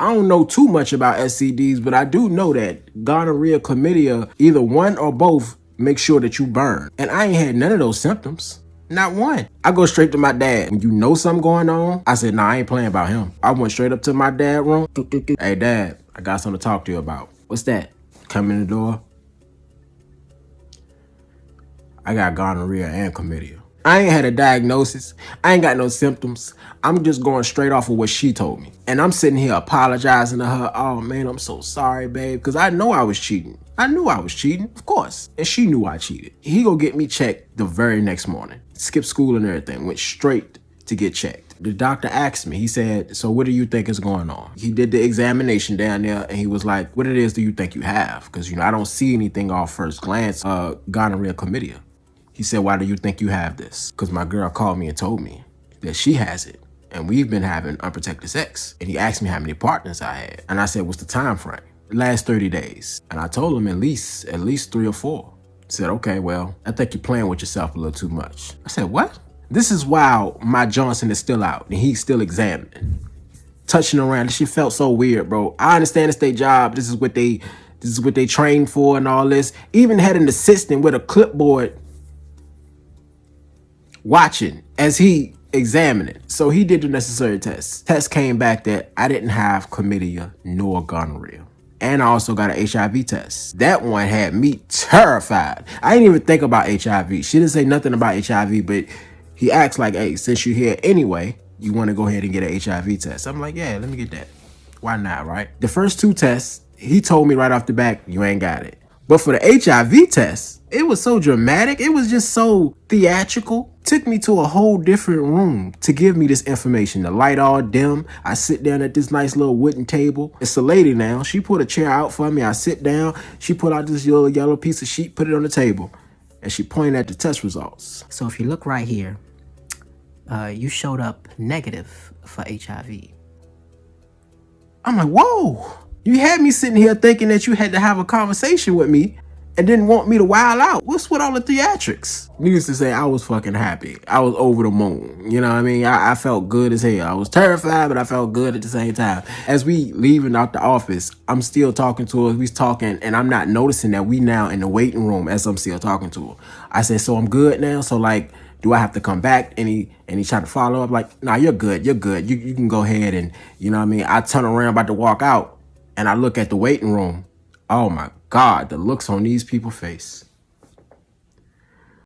I don't know too much about STDs, but I do know that gonorrhea, chlamydia, either one or both, make sure that you burn. And I ain't had none of those symptoms. Not one. I go straight to my dad. When you know something going on, I said, nah, I ain't playing about him. I went straight up to my dad's room. Hey, Dad, I got something to talk to you about. What's that? Come in the door. I got gonorrhea and chlamydia. I ain't had a diagnosis. I ain't got no symptoms. I'm just going straight off of what she told me. And I'm sitting here apologizing to her. Oh, man, I'm so sorry, babe. Because I know I was cheating. I knew I was cheating, of course. And she knew I cheated. He go get me checked the very next morning. Skipped school and everything. Went straight to get checked. The doctor asked me, he said, so what do you think is going on? He did the examination down there and he was like, what it is do you think you have? Because, I don't see anything off first glance, gonorrhea, chlamydia. He said, why do you think you have this? Because my girl called me and told me that she has it. And we've been having unprotected sex. And he asked me how many partners I had. And I said, what's the time frame? Last 30 days. And I told him at least 3 or 4. He said, okay, well, I think you're playing with yourself a little too much. I said, what? This is while my Johnson is still out and he's still examining. Touching around. This shit felt so weird, bro. I understand it's their job. This is what they train for and all this. Even had an assistant with a clipboard watching as he examined it. So he did the necessary tests. Test came back that I didn't have chlamydia nor gonorrhea. And I also got an HIV test. That one had me terrified. I didn't even think about HIV. She didn't say nothing about HIV, but he asked like, hey, since you're here anyway, you want to go ahead and get an HIV test? I'm like, yeah, let me get that. Why not, right? The first 2 tests, he told me right off the back, you ain't got it. But for the HIV test, it was so dramatic. It was just so theatrical. Took me to a whole different room to give me this information. The light all dim. I sit down at this nice little wooden table. It's a lady now. She put a chair out for me. I sit down. She put out this little yellow piece of sheet, put it on the table. And she pointed at the test results. So if you look right here, you showed up negative for HIV. I'm like, whoa. You had me sitting here thinking that you had to have a conversation with me and didn't want me to wild out. What's with all the theatrics? Needless to say, I was fucking happy. I was over the moon. You know what I mean? I felt good as hell. I was terrified, but I felt good at the same time. As we leaving out the office, I'm still talking to her. We talking, and I'm not noticing that we now in the waiting room as I'm still talking to her. I said, so I'm good now? So like, do I have to come back? And he tried to follow up like, nah, you're good. You're good. You can go ahead and, you know what I mean? I turn around about to walk out and I look at the waiting room. Oh my God, the looks on these people's face.